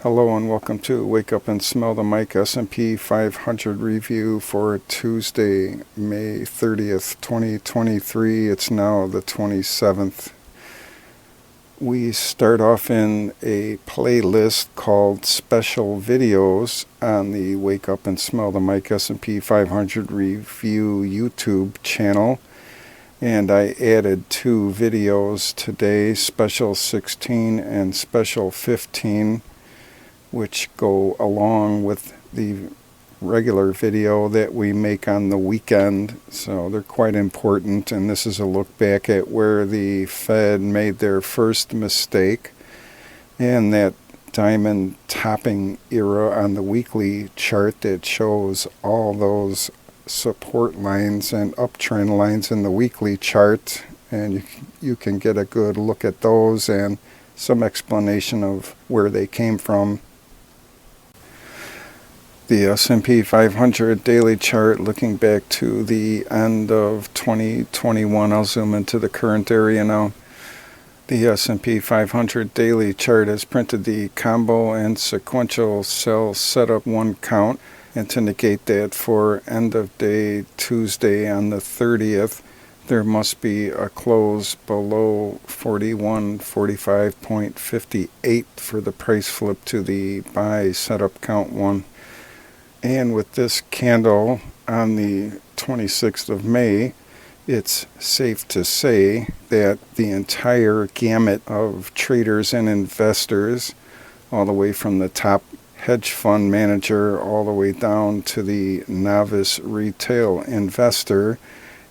Hello and welcome to Wake Up and Smell the Mic S&P 500 review for Tuesday, May 30th, 2023. It's now the 27th. We start off in a playlist called Special Videos on the Wake Up and Smell the Mic S&P 500 review YouTube channel. And I added two videos today, Special 16 and Special 15. Which go along with the regular video that we make on the weekend. So they're quite important, and this is a look back at where the Fed made their first mistake and that diamond topping era on the weekly chart that shows all those support lines and uptrend lines in the weekly chart, and you can get a good look at those and some explanation of where they came from. The S&P 500 daily chart looking back to the end of 2021. I'll zoom into the current area now. The S&P 500 daily chart has printed the combo and sequential sell setup one count, and to negate that for end of day Tuesday on the 30th, there must be a close below 4145.58 for the price flip to the buy setup count one. And with this candle on the 26th of May, it's safe to say that the entire gamut of traders and investors, all the way from the top hedge fund manager all the way down to the novice retail investor,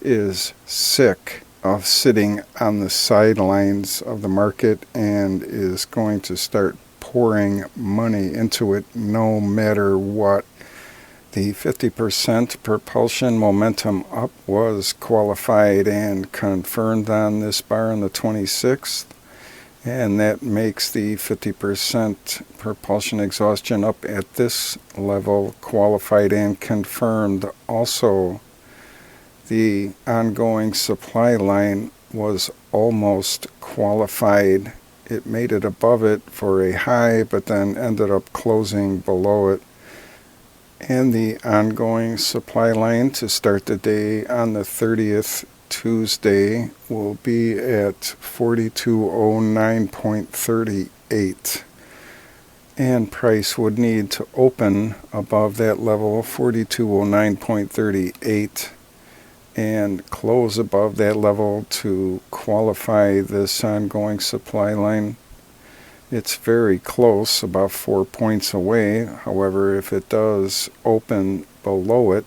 is sick of sitting on the sidelines of the market and is going to start pouring money into it no matter what. The 50% propulsion momentum up was qualified and confirmed on this bar on the 26th, and that makes the 50% propulsion exhaustion up at this level qualified and confirmed. Also, the ongoing supply line was almost qualified. It made it above it for a high, but then ended up closing below it. And the ongoing supply line to start the day on the 30th, Tuesday, will be at 4209.38. And price would need to open above that level, 4209.38, and close above that level to qualify this ongoing supply line. It's very close, about 4 points away. However, if it does open below it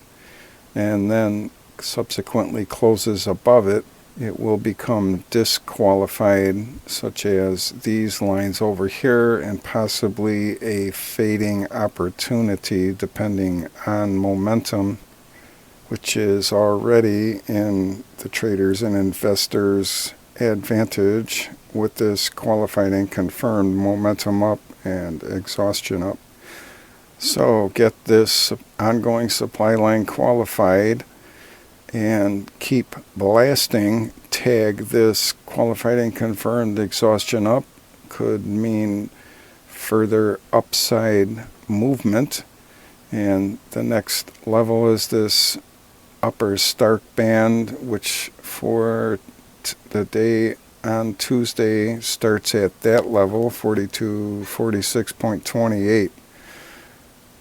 and then subsequently closes above it, it will become disqualified, such as these lines over here, and possibly a fading opportunity depending on momentum, which is already in the traders and investors' advantage with this qualified and confirmed momentum up and exhaustion up. So get this ongoing supply line qualified and keep blasting. Tag this qualified and confirmed exhaustion up could mean further upside movement. And the next level is this upper Stark band, which for the day on Tuesday starts at that level, 4246.28.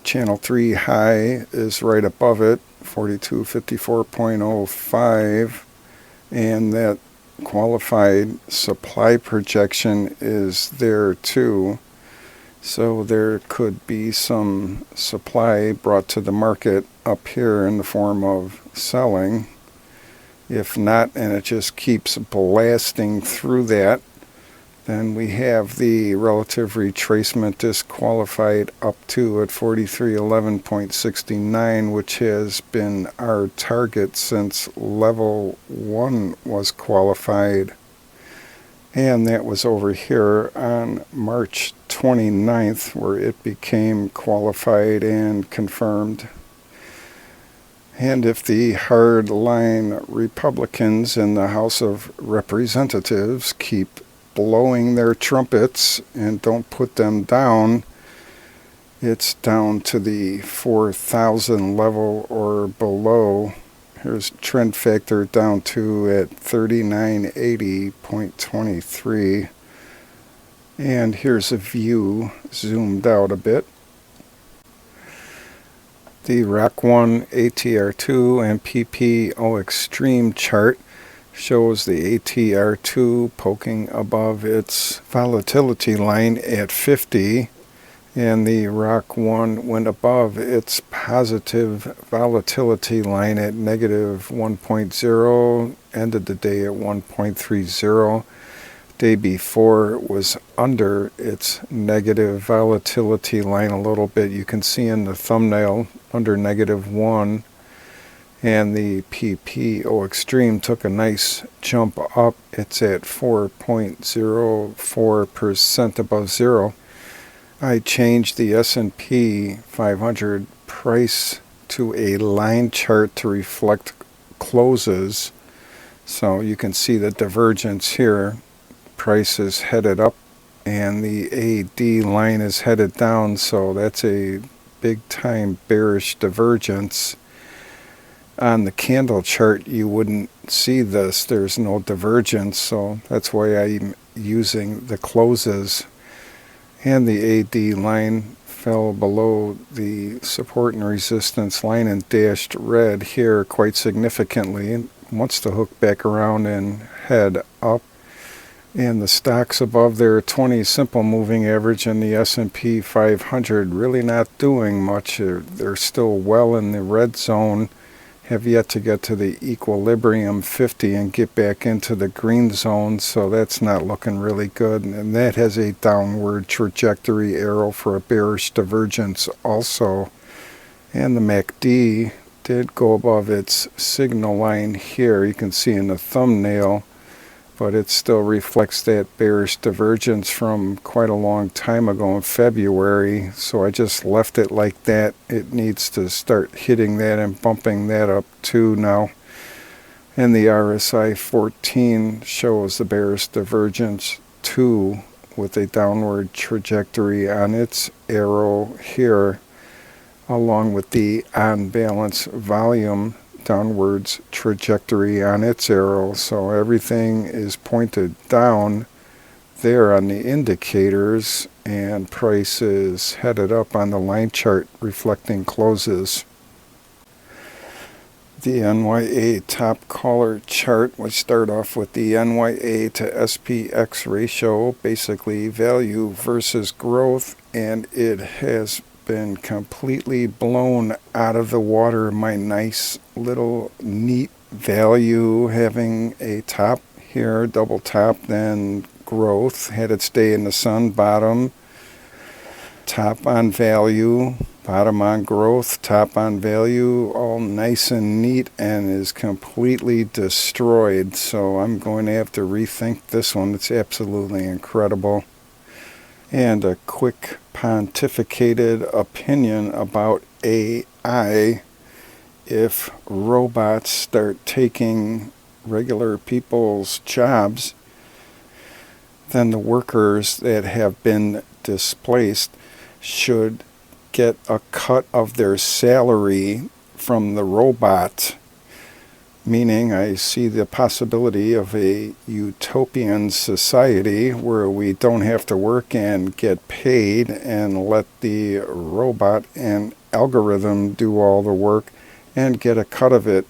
Channel 3 high is right above it, 4254.05, and that qualified supply projection is there too. So there could be some supply brought to the market up here in the form of selling. If not, and it just keeps blasting through that, then we have the relative retracement disqualified up to at 4311.69, which has been our target since level 1 was qualified. And that was over here on March 29th, where it became qualified and confirmed. And if the hard-line Republicans in the House of Representatives keep blowing their trumpets and don't put them down, it's down to the 4,000 level or below. Here's trend factor down to at 3980.23. And here's a view zoomed out a bit. The ROC 1, ATR2, and PPO Extreme chart shows the ATR2 poking above its volatility line at 50, and the ROC 1 went above its positive volatility line at negative 1.0, ended the day at 1.30. Day before it was under its negative volatility line a little bit. You can see in the thumbnail under -1, and the PPO Extreme took a nice jump up. It's at 4.04% above zero. I changed the S&P 500 price to a line chart to reflect closes, so you can see the divergence here. Price is headed up and the AD line is headed down, so that's a big time bearish divergence. On the candle chart you wouldn't see this, there's no divergence, so that's why I'm using the closes. And the AD line fell below the support and resistance line and dashed red here quite significantly. It wants to hook back around and head up. And the stocks above their 20 simple moving average and the S&P 500 really not doing much. They're still well in the red zone, have yet to get to the equilibrium 50 and get back into the green zone, so that's not looking really good. And that has a downward trajectory arrow for a bearish divergence also. And the MACD did go above its signal line here, you can see in the thumbnail, but it still reflects that bearish divergence from quite a long time ago in February, so I just left it like that. It needs to start hitting that and bumping that up too now. And the RSI 14 shows the bearish divergence too, with a downward trajectory on its arrow here, along with the on balance volume downwards trajectory on its arrow. So everything is pointed down there on the indicators, and price is headed up on the line chart reflecting closes. The NYA top caller chart, we start off with the NYA to SPX ratio, basically value versus growth, and it has been completely blown out of the water. My nice little neat value having a top here, double top, then growth, had it stay in the sun, bottom, top on value, bottom on growth, top on value, all nice and neat, and is completely destroyed. So I'm going to have to rethink this one. It's absolutely incredible. And a quick pontificated opinion about AI. If robots start taking regular people's jobs, then the workers that have been displaced should get a cut of their salary from the robot. Meaning, I see the possibility of a utopian society where we don't have to work and get paid and let the robot and algorithm do all the work and get a cut of it.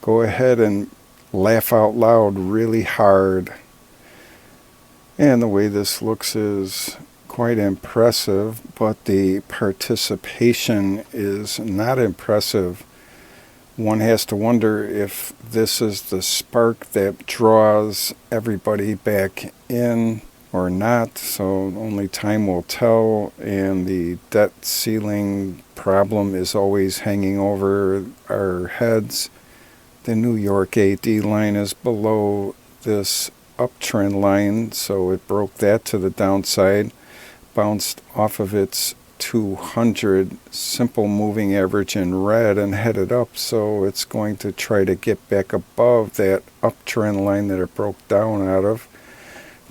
Go ahead and laugh out loud really hard. And the way this looks is quite impressive, but the participation is not impressive. One has to wonder if this is the spark that draws everybody back in or not, so only time will tell, and the debt ceiling problem is always hanging over our heads. The New York AD line is below this uptrend line, so it broke that to the downside, bounced off of its 200 simple moving average in red and headed up, so it's going to try to get back above that uptrend line that it broke down out of.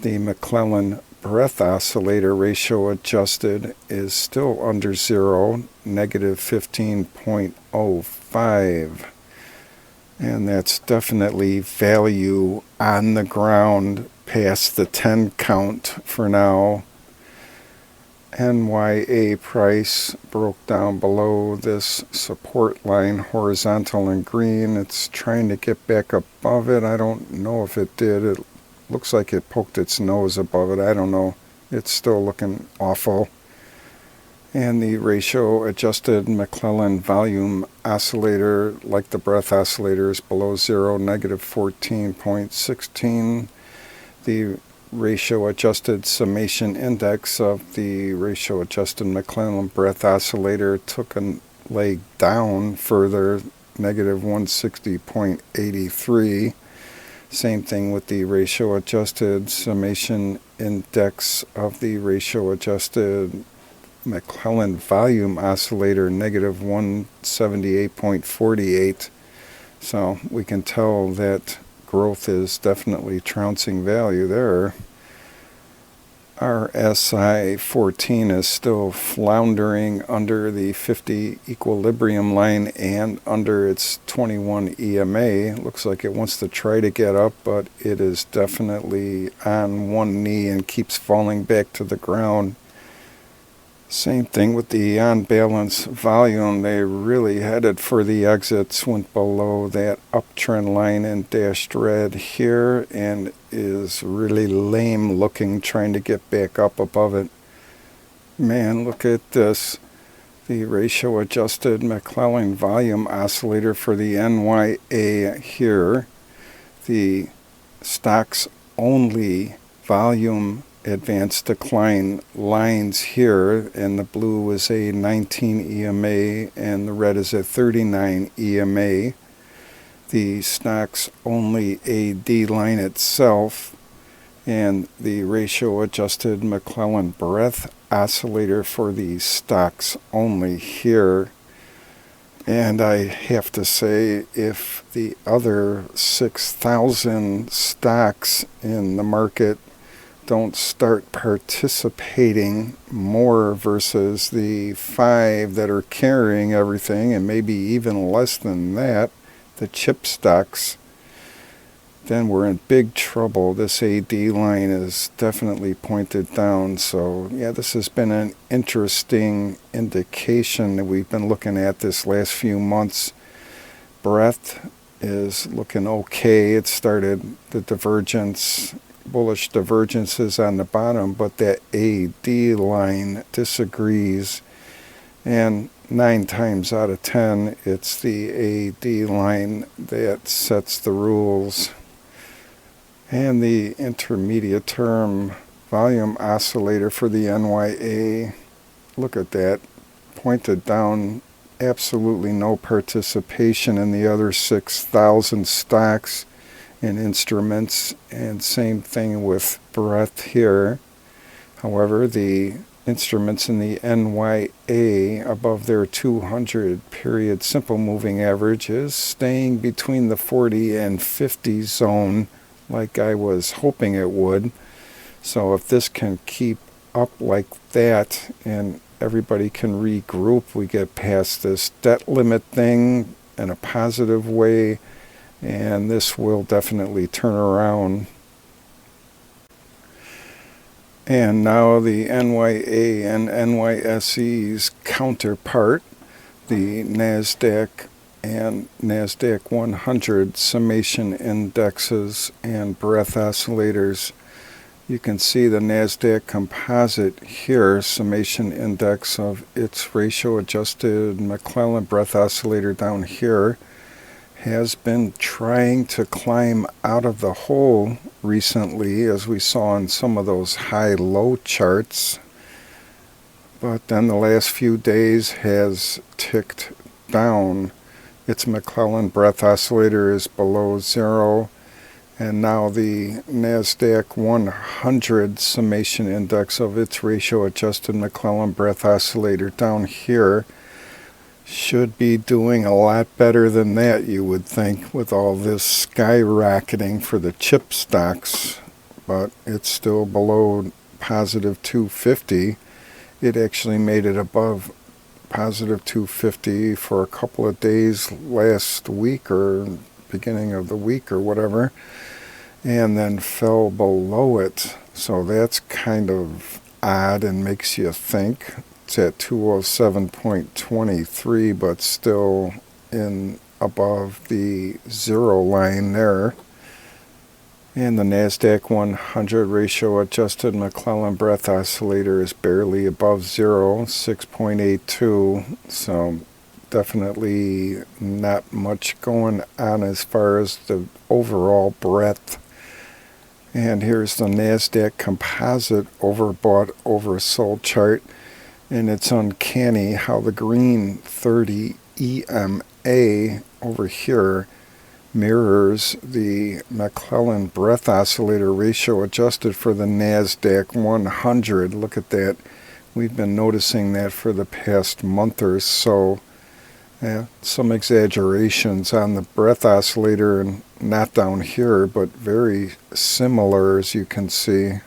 The McClellan breath oscillator ratio adjusted is still under zero, negative 15.05. And that's definitely value on the ground past the 10 count for now. NYA price broke down below this support line, horizontal and green. It's trying to get back above it. I don't know if it did. It looks like it poked its nose above it. I don't know. It's still looking awful. And the ratio adjusted McClellan volume oscillator, like the breath oscillator, is below zero, negative 14.16. The ratio adjusted summation index of the ratio adjusted McClellan breath oscillator took a leg down further, negative 160.83. Same thing with the ratio adjusted summation index of the ratio adjusted McClellan volume oscillator, negative 178.48. So we can tell that growth is definitely trouncing value there. RSI 14 is still floundering under the 50 equilibrium line and under its 21 EMA. Looks like it wants to try to get up, but it is definitely on one knee and keeps falling back to the ground. Same thing with the on-balance volume. They really headed for the exits, went below that uptrend line in dashed red here, and is really lame looking, trying to get back up above it. Man, look at this. The ratio adjusted McClellan volume oscillator for the NYA here. The stocks only volume advanced decline lines here, and the blue is a 19 EMA and the red is a 39 EMA. The stocks only AD line itself, and the ratio adjusted McClellan breath oscillator for the stocks only here. And I have to say, if the other 6,000 stocks in the market don't start participating more versus the 5 that are carrying everything, and maybe even less than that, the chip stocks, then we're in big trouble. This AD line is definitely pointed down. So yeah, this has been an interesting indication that we've been looking at this last few months. Breadth is looking okay. It started the divergence, bullish divergences on the bottom, but that AD line disagrees, and 9 times out of 10 it's the AD line that sets the rules. And the intermediate term volume oscillator for the NYA, look at that, pointed down, absolutely no participation in the other 6,000 stocks and instruments, and same thing with breadth here. However, the instruments in the NYA above their 200 period simple moving average is staying between the 40 and 50 zone, like I was hoping it would. So if this can keep up like that and everybody can regroup, we get past this debt limit thing in a positive way, and this will definitely turn around. And now the NYA and NYSE's counterpart, the NASDAQ and NASDAQ 100 summation indexes and breadth oscillators. You can see the NASDAQ composite here, summation index of its ratio adjusted McClellan breadth oscillator down here, has been trying to climb out of the hole recently, as we saw in some of those high-low charts. But then the last few days has ticked down. Its McClellan breadth oscillator is below zero, and now the NASDAQ 100 summation index of its ratio adjusted McClellan breadth oscillator down here should be doing a lot better than that, you would think, with all this skyrocketing for the chip stocks, but it's still below positive 250. It actually made it above positive 250 for a couple of days last week or beginning of the week or whatever, and then fell below it. So that's kind of odd and makes you think. It's at 207.23, but still in above the zero line there. And the NASDAQ 100 ratio adjusted McClellan breath oscillator is barely above zero, 6.82. So definitely not much going on as far as the overall breadth. And here's the NASDAQ composite overbought, oversold chart. And it's uncanny how the green 30 EMA over here mirrors the McClellan breath oscillator ratio adjusted for the NASDAQ 100. Look at that. We've been noticing that for the past month or so. Some exaggerations on the breath oscillator and not down here, but very similar, as you can see,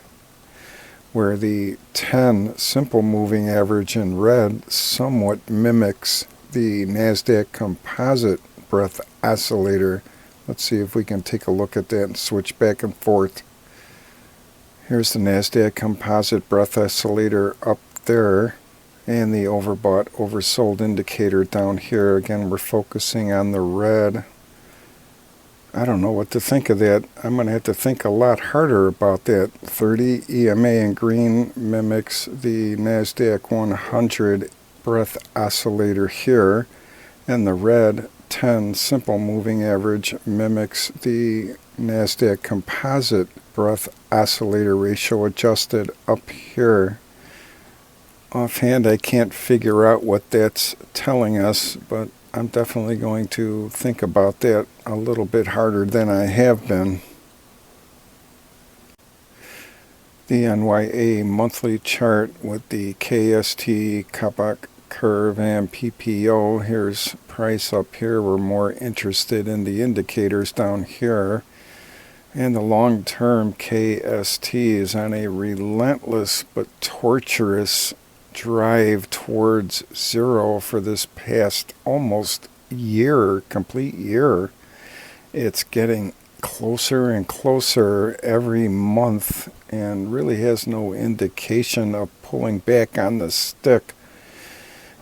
where the 10 simple moving average in red somewhat mimics the NASDAQ composite breath oscillator. Let's see if we can take a look at that and switch back and forth. Here's the NASDAQ composite breath oscillator up there, and the overbought, oversold indicator down here. Again, we're focusing on the red. I don't know what to think of that. I'm going to have to think a lot harder about that. 30 EMA in green mimics the NASDAQ 100 breath oscillator here, and the red 10 simple moving average mimics the NASDAQ composite breath oscillator ratio adjusted up here. Offhand, I can't figure out what that's telling us, but I'm definitely going to think about that a little bit harder than I have been. The NYA monthly chart with the KST, w-COPPOCK curve, and PPO. Here's price up here. We're more interested in the indicators down here. And the long-term KST is on a relentless but torturous drive towards zero for this past almost year, complete year. It's getting closer and closer every month and really has no indication of pulling back on the stick.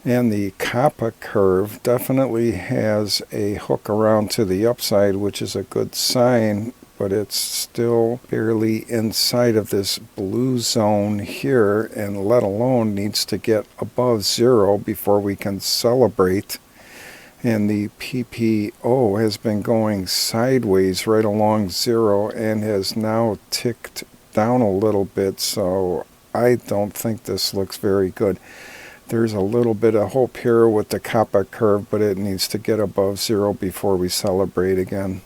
And the Kappa curve definitely has a hook around to the upside, which is a good sign, but it's still barely inside of this blue zone here, and let alone needs to get above zero before we can celebrate. And the PPO has been going sideways right along zero and has now ticked down a little bit, so I don't think this looks very good. There's a little bit of hope here with the Kappa curve, but it needs to get above zero before we celebrate again.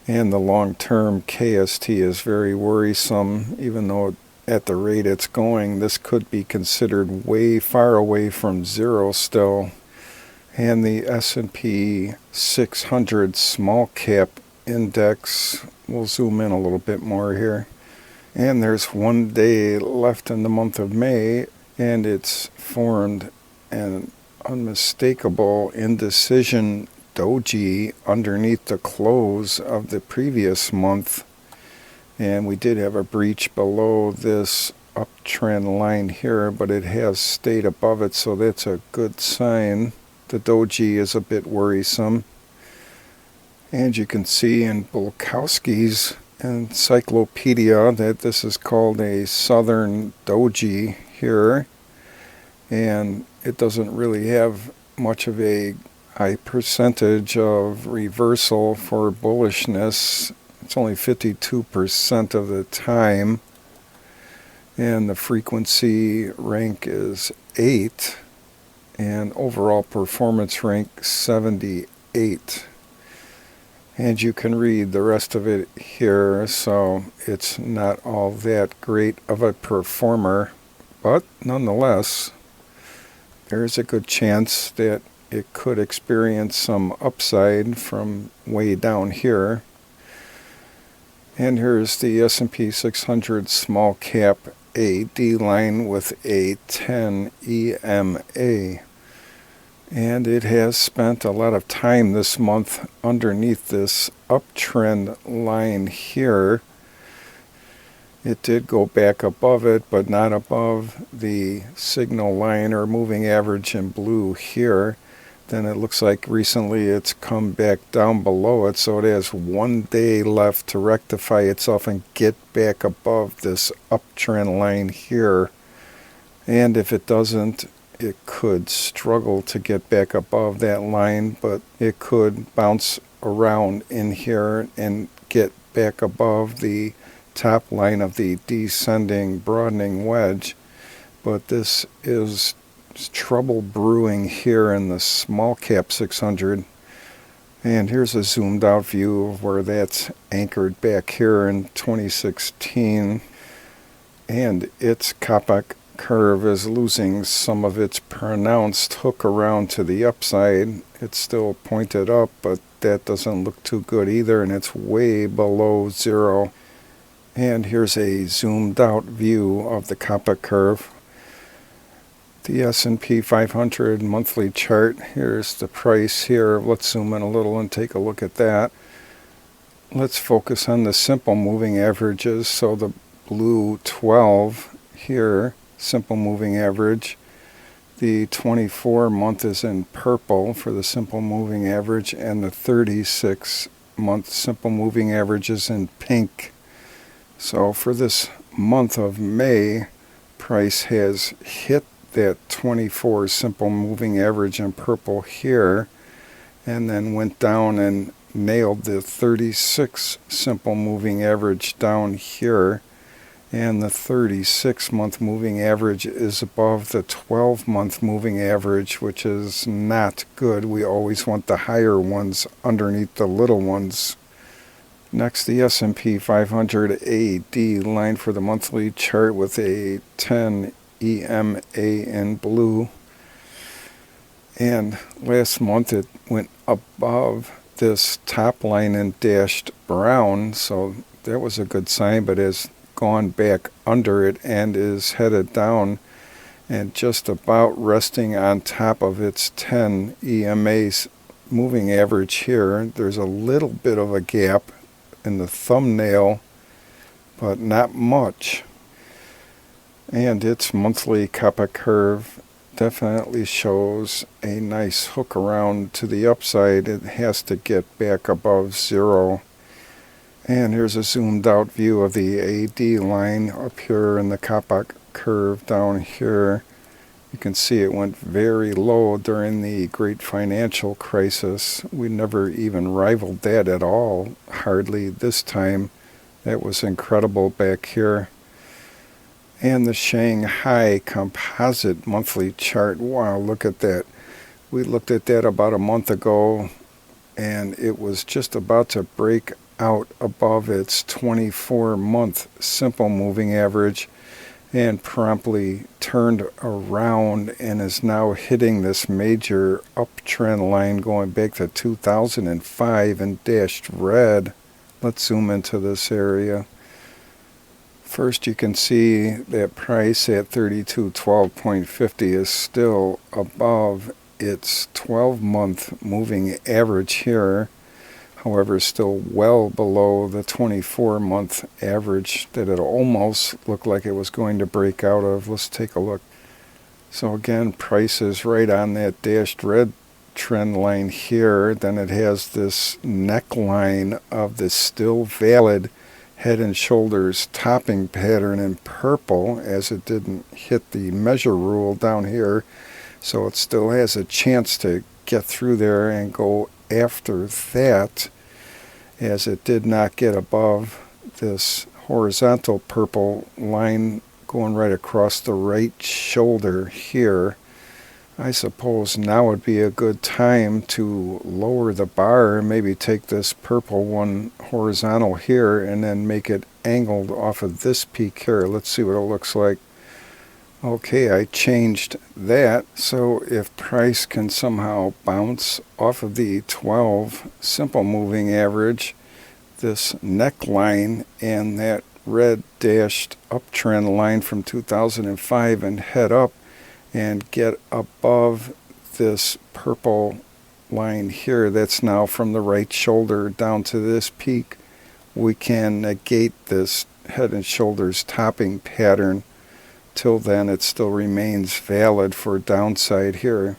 And the long-term KST is very worrisome, even though at the rate it's going, this could be considered way far away from zero still. And the S&P 600 small cap index, we'll zoom in a little bit more here. And there's 1 day left in the month of May, and it's formed an unmistakable indecision doji underneath the close of the previous month. And we did have a breach below this uptrend line here, but it has stayed above it, so that's a good sign. The doji is a bit worrisome. And you can see in Bulkowski's encyclopedia that this is called a southern doji here, and it doesn't really have much of a high percentage of reversal for bullishness. It's only 52% of the time, and the frequency rank is 8, and overall performance rank 78. And you can read the rest of it here, so it's not all that great of a performer, but nonetheless, there's a good chance that it could experience some upside from way down here. And here's the S&P 600 small cap AD line with a 10 EMA. And it has spent a lot of time this month underneath this uptrend line here. It did go back above it, but not above the signal line or moving average in blue here. Then it looks like recently it's come back down below it, so it has 1 day left to rectify itself and get back above this uptrend line here. And if it doesn't, it could struggle to get back above that line, but it could bounce around in here and get back above the top line of the descending broadening wedge. But this is trouble brewing here in the small cap 600. And here's a zoomed out view of where that's anchored back here in 2016. And its COPPOCK curve is losing some of its pronounced hook around to the upside. It's still pointed up, but that doesn't look too good either, and it's way below zero. And here's a zoomed out view of the COPPOCK curve. The S&P 500 monthly chart, here's the price here. Let's zoom in a little and take a look at that. Let's focus on the simple moving averages. So the blue 12 here, simple moving average. The 24 month is in purple for the simple moving average, and the 36 month simple moving average is in pink. So for this month of May, price has hit that 24 simple moving average in purple here, and then went down and nailed the 36 simple moving average down here. And the 36-month moving average is above the 12-month moving average, which is not good. We always want the higher ones underneath the little ones. Next, the S&P 500 AD line for the monthly chart with a 10 EMA in blue. And last month it went above this top line in dashed brown, so that was a good sign, but has gone back under it and is headed down and just about resting on top of its 10 EMA's moving average here. There's a little bit of a gap in the thumbnail, but not much. And its monthly COPPOCK curve definitely shows a nice hook around to the upside. It has to get back above zero. And here's a zoomed out view of the AD line up here in the COPPOCK curve down here. You can see it went very low during the great financial crisis. We never even rivaled that at all, hardly this time. That was incredible back here. And the Shanghai Composite monthly chart. Wow, look at that. We looked at that about a month ago, and it was just about to break out above its 24-month simple moving average and promptly turned around and is now hitting this major uptrend line going back to 2005 in dashed red. Let's zoom into this area. First, you can see that price at 3212.50 is still above its 12-month moving average here. However, still well below the 24-month average that it almost looked like it was going to break out of. Let's take a look. So again, price is right on that dashed red trend line here. Then it has this neckline of the still valid head and shoulders topping pattern in purple, as it didn't hit the measure rule down here. So it still has a chance to get through there and go after that, as it did not get above this horizontal purple line going right across the right shoulder here. I suppose now would be a good time to lower the bar and maybe take this purple one horizontal here and then make it angled off of this peak here. Let's see what it looks like. Okay, I changed that. So if price can somehow bounce off of the 12 simple moving average, this neckline and that red dashed uptrend line from 2005 and head up and get above this purple line here that's now from the right shoulder down to this peak, we can negate this head and shoulders topping pattern. Till then, it still remains valid for downside here.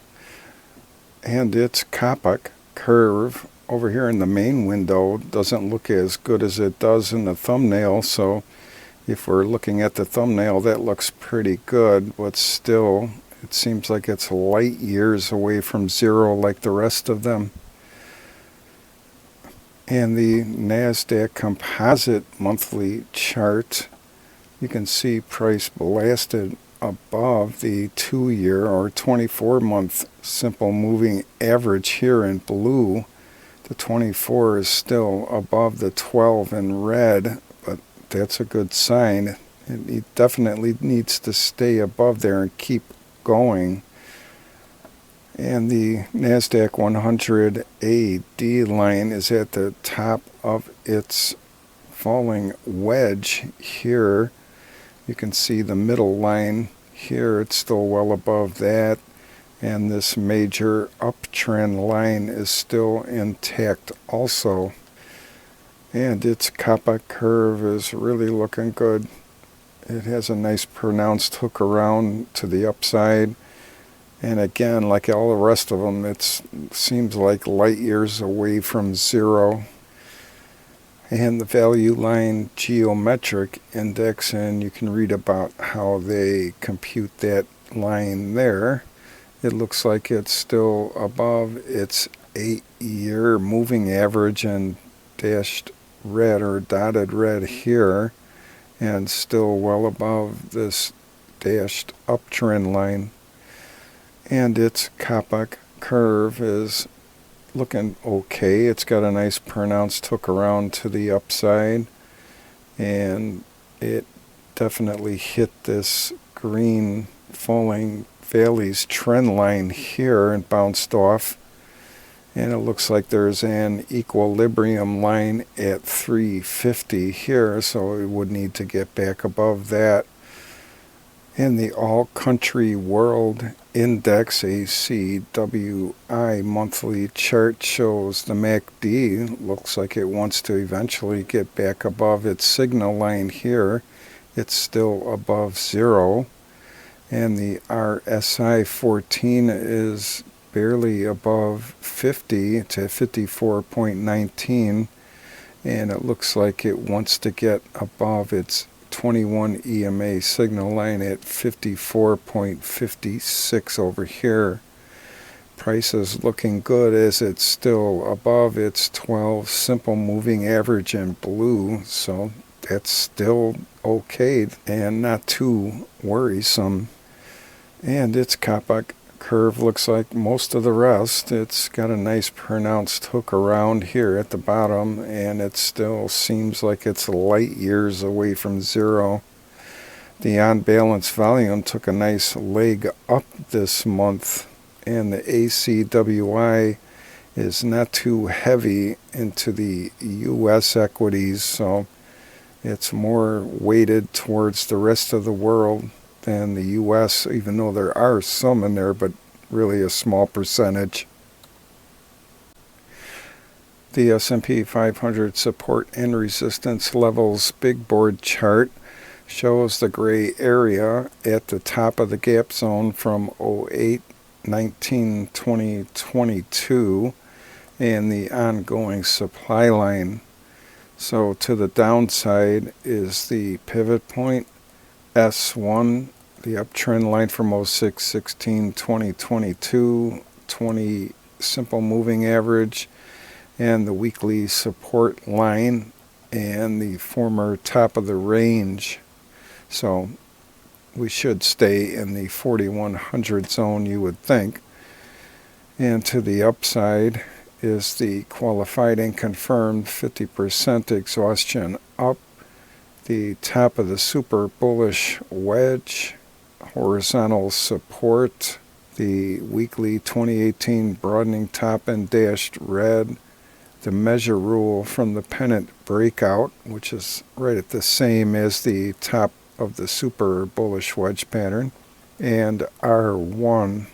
And its COPPOCK curve over here in the main window doesn't look as good as it does in the thumbnail, so if we're looking at the thumbnail, that looks pretty good, but still it seems like it's light years away from zero like the rest of them. And the NASDAQ composite monthly chart, you can see price blasted above the 2-year or 24-month simple moving average here in blue. The 24 is still above the 12 in red, but that's a good sign. It definitely needs to stay above there and keep going. And the NASDAQ 100 AD line is at the top of its falling wedge here. You can see the middle line here, it's still well above that. And this major uptrend line is still intact also. And its COPPOCK curve is really looking good. It has a nice pronounced hook around to the upside. And again, like all the rest of them, it seems like light years away from zero. And the value line geometric index, and you can read about how they compute that line there. It looks like it's still above its 8-year moving average and dashed red or dotted red here, and still well above this dashed uptrend line. And its COPPOCK curve is looking okay. It's got a nice pronounced hook around to the upside, and it definitely hit this green falling valleys trend line here and bounced off. And it looks like there's an equilibrium line at 350 here, so it would need to get back above that. And the All Country World Index ACWI monthly chart shows the MACD looks like it wants to eventually get back above its signal line here. It's still above zero. And the RSI 14 is barely above 50 to 54.19, and it looks like it wants to get above its 21 EMA signal line at 54.56 over here. Price is looking good as it's still above its 12 simple moving average in blue, so that's still okay and not too worrisome. And its COPPOCK curve looks like most of the rest. It's got a nice pronounced hook around here at the bottom, and it still seems like it's light years away from zero. The on-balance volume took a nice leg up this month, and the ACWI is not too heavy into the U.S. equities, so it's more weighted towards the rest of the world than the U.S., even though there are some in there, but really a small percentage. The S&P 500 support and resistance levels big board chart shows the gray area at the top of the gap zone from 08, 19, 20, 22 and the ongoing supply line. So to the downside is the pivot point S1, the uptrend line from 06, 16, 20, 22, 20 simple moving average, and the weekly support line and the former top of the range. So we should stay in the 4100 zone, you would think. And to the upside is the qualified and confirmed 50% exhaustion up, the top of the super bullish wedge, horizontal support, the weekly 2018 broadening top and dashed red, the measure rule from the pennant breakout, which is right at the same as the top of the super bullish wedge pattern, and R1.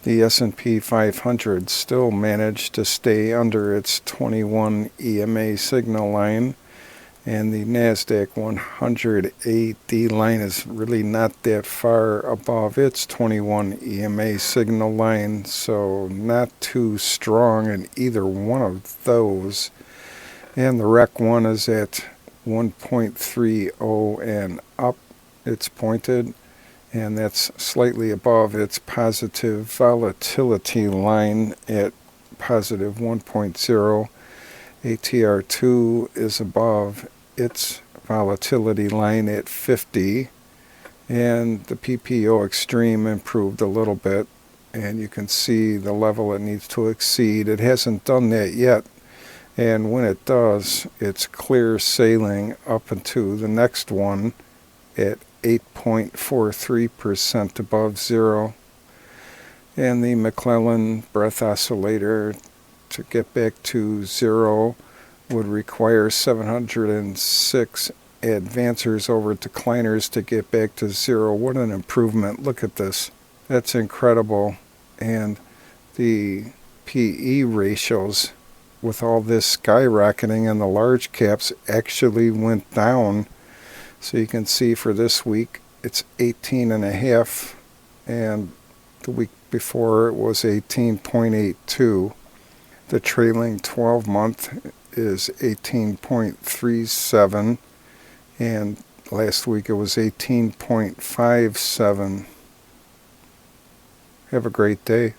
The S&P 500 still managed to stay under its 21 EMA signal line, and the NASDAQ 100 AD line is really not that far above its 21 EMA signal line, so not too strong in either one of those. And the Rec 1 is at 1.30 and up. It's pointed, and that's slightly above its positive volatility line at positive 1.0. ATR2 is above its volatility line at 50, and the PPO extreme improved a little bit, and you can see the level it needs to exceed. It hasn't done that yet, and when it does, it's clear sailing up into the next one at 8.43% above zero. And the McClellan breath oscillator to get back to zero would require 706 advancers over decliners to get back to zero. What an improvement. Look at this. That's incredible. And the PE ratios with all this skyrocketing and the large caps actually went down. So you can see for this week it's 18.5, and the week before it was 18.82. The trailing 12-month is 18.37, and last week it was 18.57. Have a great day.